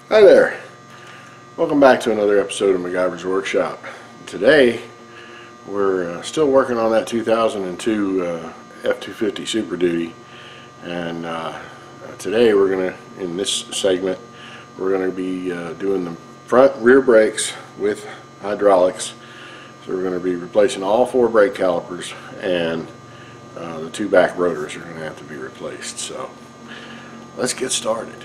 Hi there. Welcome back to another episode of MacGyver's Workshop. Today we're still working on that 2002 F250 Superduty, and today we're going to, in this segment, we're going to be doing the front rear brakes with hydraulics. So we're going to be replacing all 4 brake calipers, and the 2 back rotors are going to have to be replaced. So let's get started.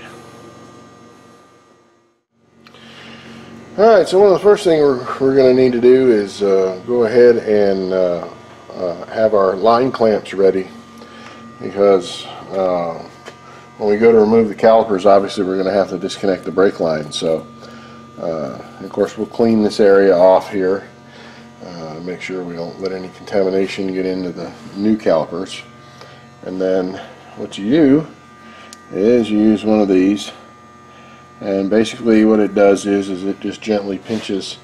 Alright, so one of the first things we're going to need to do is go ahead and have our line clamps ready, because when we go to remove the calipers, obviously we're going to have to disconnect the brake line. So of course we'll clean this area off here, make sure we don't let any contamination get into the new calipers. And then what you do is you use one of these, and basically what it does is it just gently pinches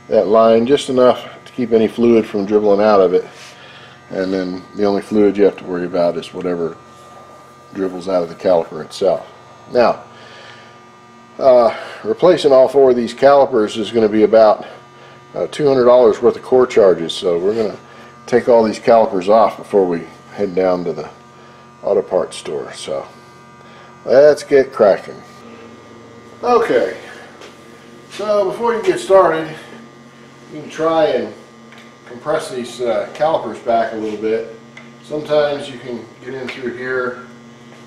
that line just enough to keep any fluid from dribbling out of it, and then the only fluid you have to worry about is whatever dribbles out of the caliper itself. Now, replacing all 4 of these calipers is going to be about $200 worth of core charges, so we're going to take all these calipers off before we head down to the auto parts store. So let's get cracking. Okay, so before you get started, you can try and compress these calipers back a little bit. Sometimes you can get in through here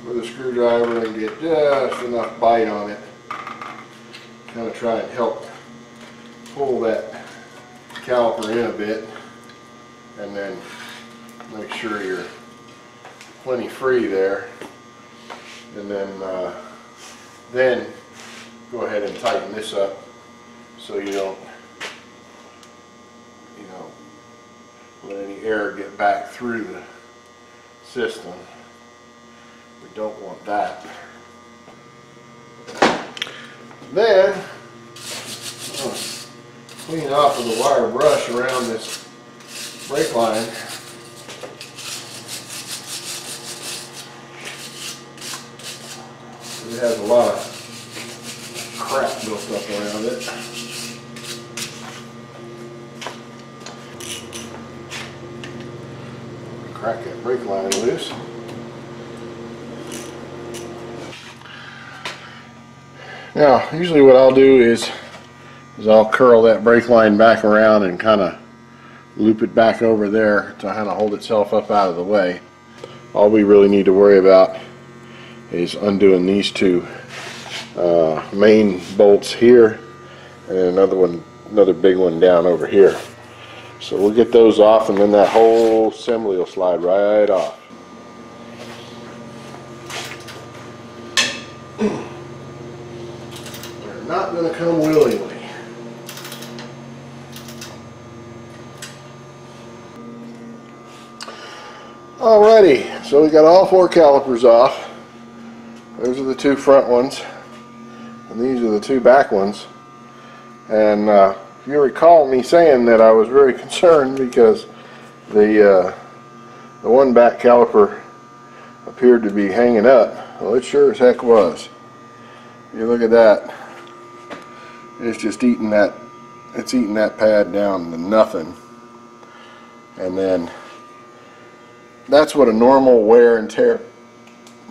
with a screwdriver and get just enough bite on it. Kind of try and help pull that caliper in a bit, and then make sure you're plenty free there. And then go ahead and tighten this up so you don't, let any air get back through the system. We don't want that. Then clean off with a wire brush around this brake line. It has a lot of crap built up around it. Crack that brake line loose. Now, usually what I'll do is I'll curl that brake line back around and kind of loop it back over there to kind of hold itself up out of the way. All we really need to worry about is undoing these 2 main bolts here, and another big one down over here. So we'll get those off, and then that whole assembly will slide right off. They're not going to come willingly. Alrighty, so we got all 4 calipers off. Those are the 2 front ones, and these are the 2 back ones. And if you recall me saying that I was very concerned because the one back caliper appeared to be hanging up. Well, it sure as heck was. You look at that, it's just eating that, it's eating that pad down to nothing. And then that's what a normal wear and tear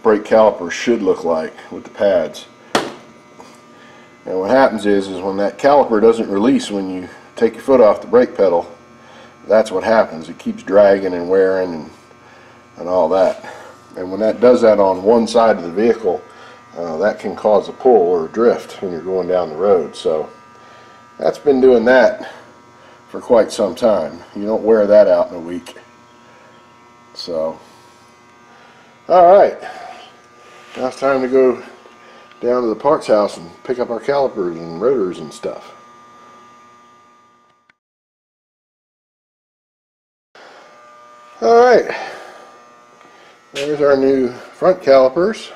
brake caliper should look like with the pads. And what happens is when that caliper doesn't release when you take your foot off the brake pedal, that's what happens. It keeps dragging and wearing and all that. And when that does that on one side of the vehicle, that can cause a pull or a drift when you're going down the road. So that's been doing that for quite some time. You don't wear that out in a week. So, alright, now it's time to go down to the parts house and pick up our calipers and rotors and stuff. Alright, there's our new front calipers,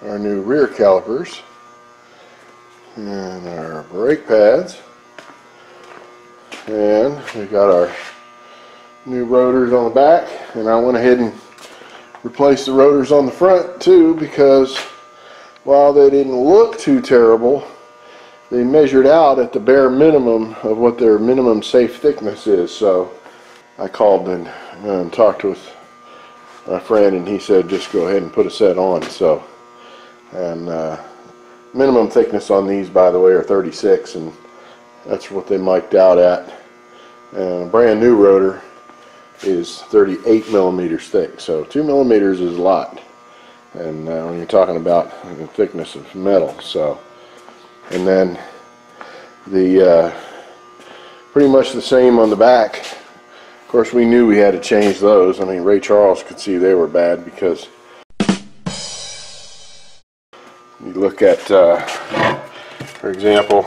our new rear calipers, and our brake pads, and we got our new rotors on the back. And I went ahead and replace the rotors on the front too, because while they didn't look too terrible, they measured out at the bare minimum of what their minimum safe thickness is. So I called and talked with my friend, and he said just go ahead and put a set on. So, and minimum thickness on these, by the way, are 36, and that's what they mic'd out at. And a brand new rotor is 38 millimeters thick, so 2 millimeters is a lot. And when you're talking about the thickness of metal, so, and then the pretty much the same on the back. Of course, we knew we had to change those. I mean, Ray Charles could see they were bad, because you look at, for example,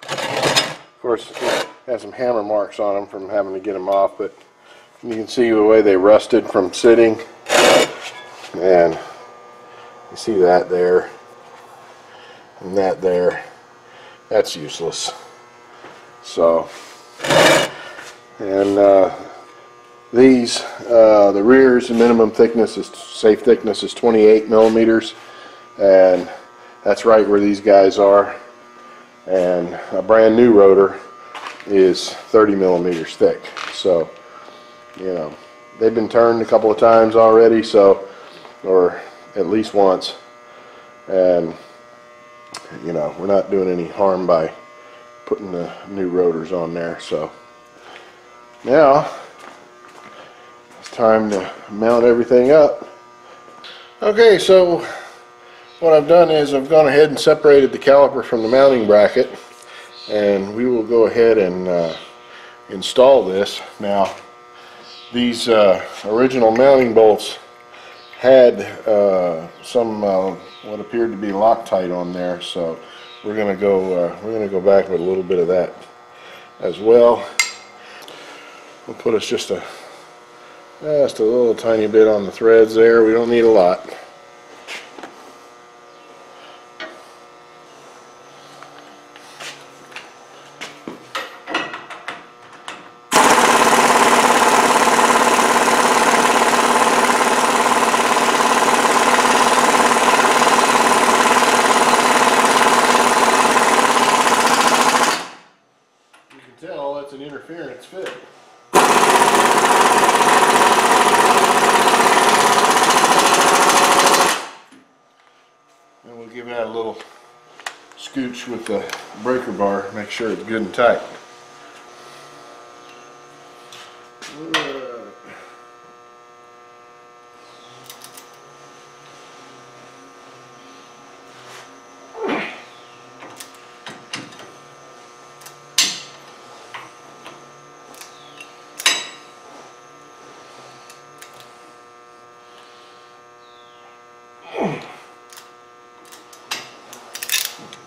of course, it has some hammer marks on them from having to get them off, but you can see the way they rusted from sitting. And you see that there, and that there. That's useless. So, and these, the rears, the minimum thickness is, safe thickness is 28 millimeters, and that's right where these guys are. And a brand new rotor is 30 millimeters thick. So, you know, they've been turned a couple of times already, so, or at least once, and you know, we're not doing any harm by putting the new rotors on there. So now it's time to mount everything up. Okay, so what I've done is I've gone ahead and separated the caliper from the mounting bracket, and we will go ahead and install this. Now, these original mounting bolts had some what appeared to be Loctite on there, so we're gonna go back with a little bit of that as well. We'll put us just a little tiny bit on the threads there. We don't need a lot. Tell that's an interference fit. And we'll give that a little scooch with the breaker bar, make sure it's good and tight.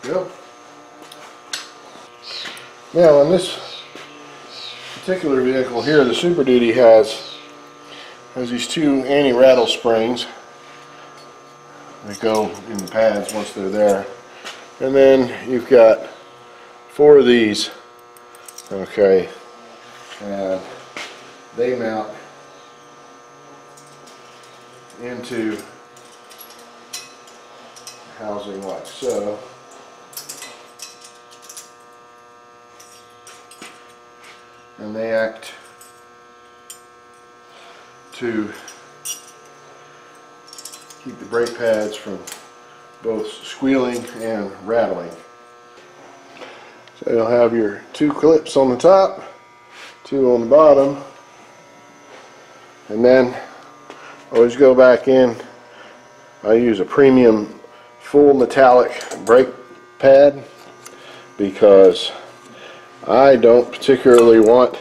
Yep. Now on this particular vehicle here, the Super Duty has these two anti-rattle springs that go in the pads once they're there, and then you've got 4 of these, okay, and they mount into housing like so. And they act to keep the brake pads from both squealing and rattling. So you'll have your 2 clips on the top, 2 on the bottom, and then always go back in. I use a premium full metallic brake pad because I don't particularly want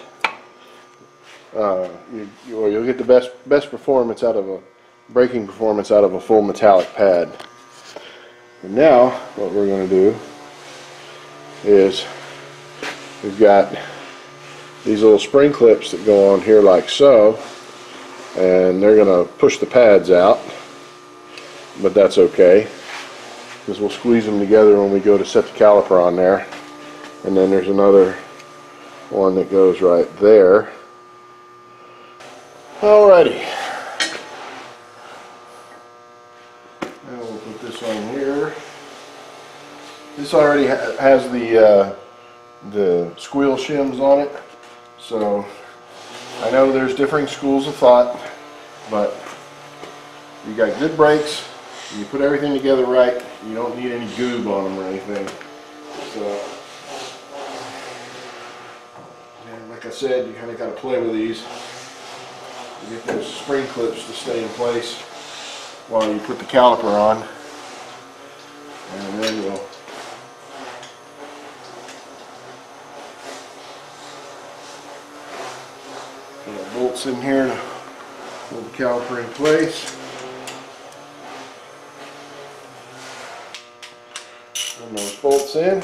you'll get the best performance out of braking performance out of a full metallic pad. And now what we're going to do is we've got these little spring clips that go on here like so, and they're going to push the pads out, but that's okay because we'll squeeze them together when we go to set the caliper on there. And then there's another one that goes right there. Alrighty. This already has the squeal shims on it, so I know there's differing schools of thought, but you got good brakes, you put everything together right, you don't need any goob on them or anything. So, and like I said, you kind of got to play with these. You get those spring clips to stay in place while you put the caliper on, and then you'll put bolts in here to hold the caliper in place. Put those bolts in.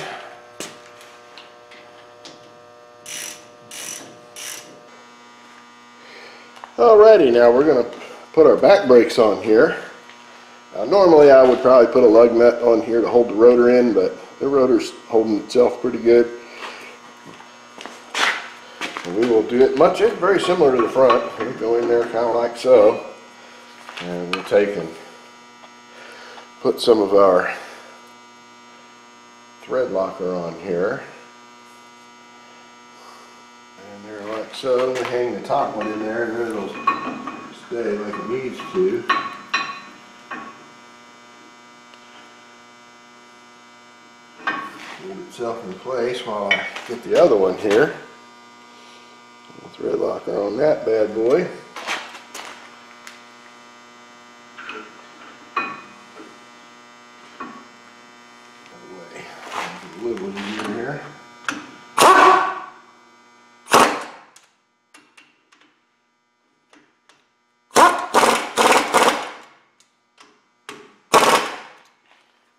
Alrighty, now we're going to put our back brakes on here. Normally I would probably put a lug nut on here to hold the rotor in, but the rotor's holding itself pretty good. And we will do it very similar to the front. We'll go in there kind of like so, and we'll take and put some of our thread locker on here. And there like so. We hang the top one in there and then it'll stay like it needs to. Hold itself in place while I get the other one here. Thread locker on that bad boy. A little bit in here.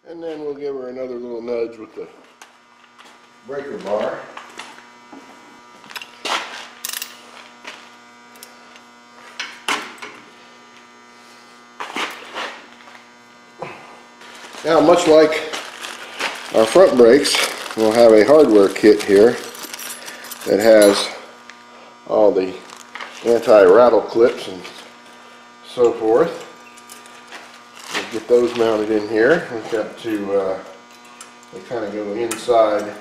And then we'll give her another little nudge with the breaker bar. Now, much like our front brakes, we'll have a hardware kit here that has all the anti-rattle clips and so forth. We'll get those mounted in here. We've got to, they kind of go inside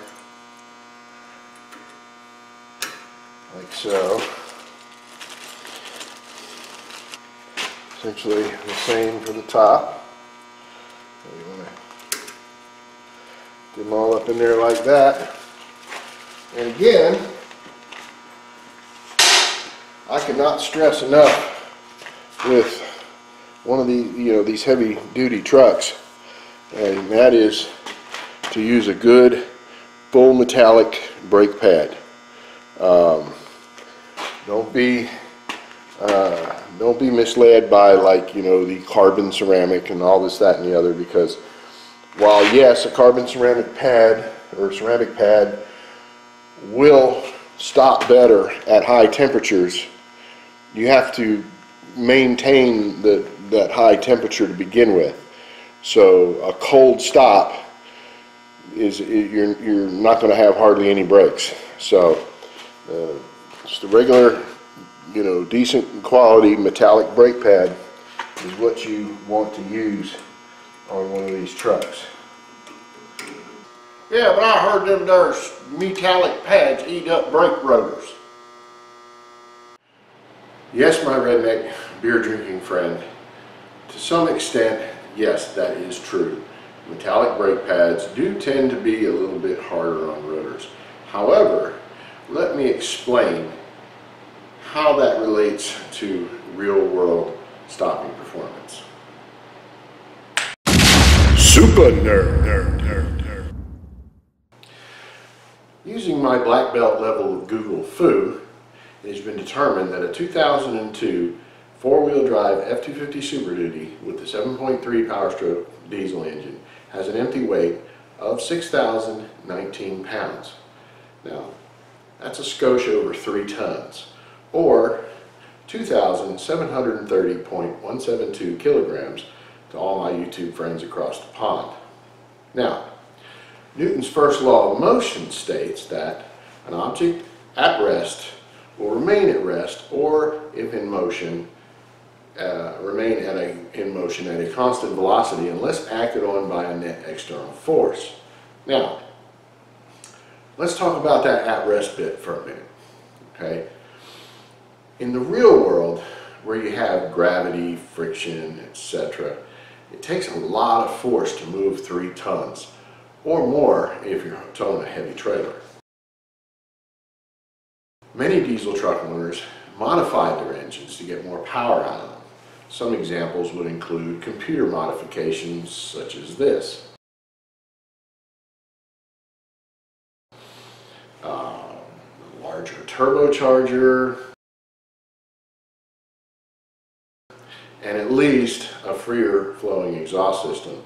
like so. Essentially the same for the top. You want to get them all up in there like that. And again, I cannot stress enough with one of these heavy duty trucks, and that is to use a good full metallic brake pad. Don't be misled by the carbon ceramic and all this, that, and the other, because while yes, a carbon ceramic pad or ceramic pad will stop better at high temperatures, you have to maintain that high temperature to begin with. So a cold stop you're not going to have hardly any brakes. So just a regular, decent quality metallic brake pad is what you want to use on one of these trucks. Yeah, but I heard them there metallic pads eat up brake rotors. Yes, my redneck beer drinking friend, to some extent, yes, that is true. Metallic brake pads do tend to be a little bit harder on rotors. However, let me explain how that relates to real world stopping performance. Super nerd. Using my black belt level of Google Foo, it has been determined that a 2002 four-wheel drive F250 Superduty with the 7.3 power stroke diesel engine has an empty weight of 6,019 pounds. Now, that's a skosh over 3 tons, or 2,730.172 kilograms to all my YouTube friends across the pond. Now, Newton's first law of motion states that an object at rest will remain at rest, or if in motion, remain in motion at a constant velocity unless acted on by a net external force. Now, let's talk about that at-rest bit for a minute, okay? In the real world, where you have gravity, friction, etc., it takes a lot of force to move 3 tons, or more if you're towing a heavy trailer. Many diesel truck owners modified their engines to get more power out of them. Some examples would include computer modifications such as this. A larger turbocharger, and at least a freer flowing exhaust system.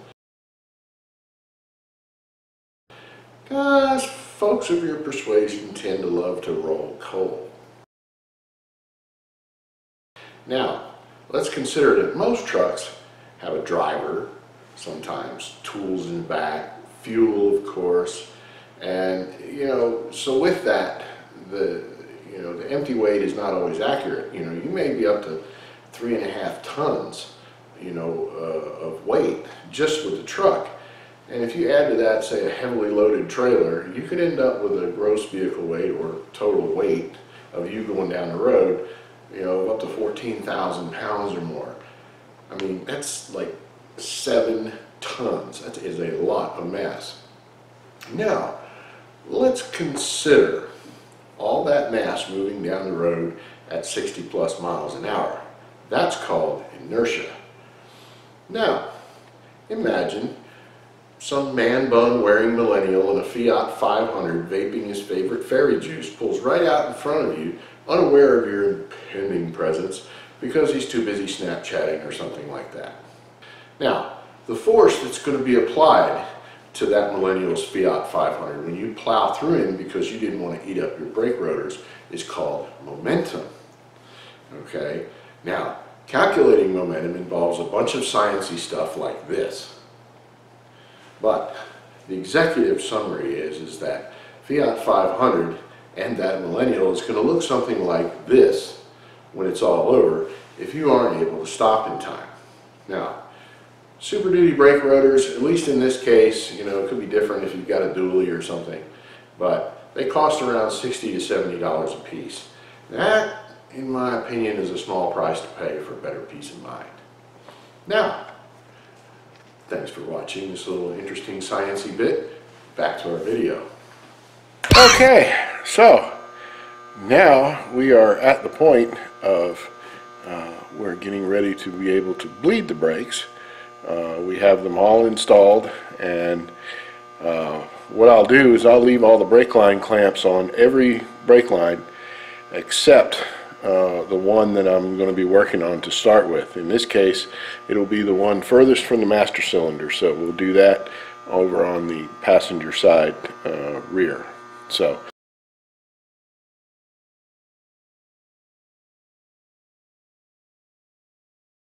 Because folks of your persuasion tend to love to roll coal. Now, let's consider that most trucks have a driver, sometimes tools in the back, fuel of course, and so with that, the empty weight is not always accurate. You may be up to 3.5 tons, of weight just with the truck. And if you add to that, say, a heavily loaded trailer, you could end up with a gross vehicle weight or total weight of you going down the road, of up to 14,000 pounds or more. I mean, that's like 7 tons. That is a lot of mass. Now, let's consider all that mass moving down the road at 60+ miles an hour. That's called inertia. Now, imagine some man-bun wearing millennial in a Fiat 500 vaping his favorite fairy juice pulls right out in front of you, unaware of your impending presence because he's too busy Snapchatting or something like that. Now, the force that's going to be applied to that millennial's Fiat 500 when you plow through him because you didn't want to eat up your brake rotors is called momentum. Okay? Now, calculating momentum involves a bunch of sciencey stuff like this. But the executive summary is that Fiat 500 and that millennial is going to look something like this when it's all over if you aren't able to stop in time. Now, Super Duty brake rotors, at least in this case, it could be different if you've got a dually or something, but they cost around $60 to $70 a piece. That, in my opinion, is a small price to pay for better peace of mind. Now, thanks for watching this little interesting sciencey bit. Back to our video. Okay, so now we are at the point of we're getting ready to be able to bleed the brakes. We have them all installed, and what I'll do is I'll leave all the brake line clamps on every brake line except the one that I'm going to be working on to start with. In this case, it'll be the one furthest from the master cylinder, so we'll do that over on the passenger side rear. So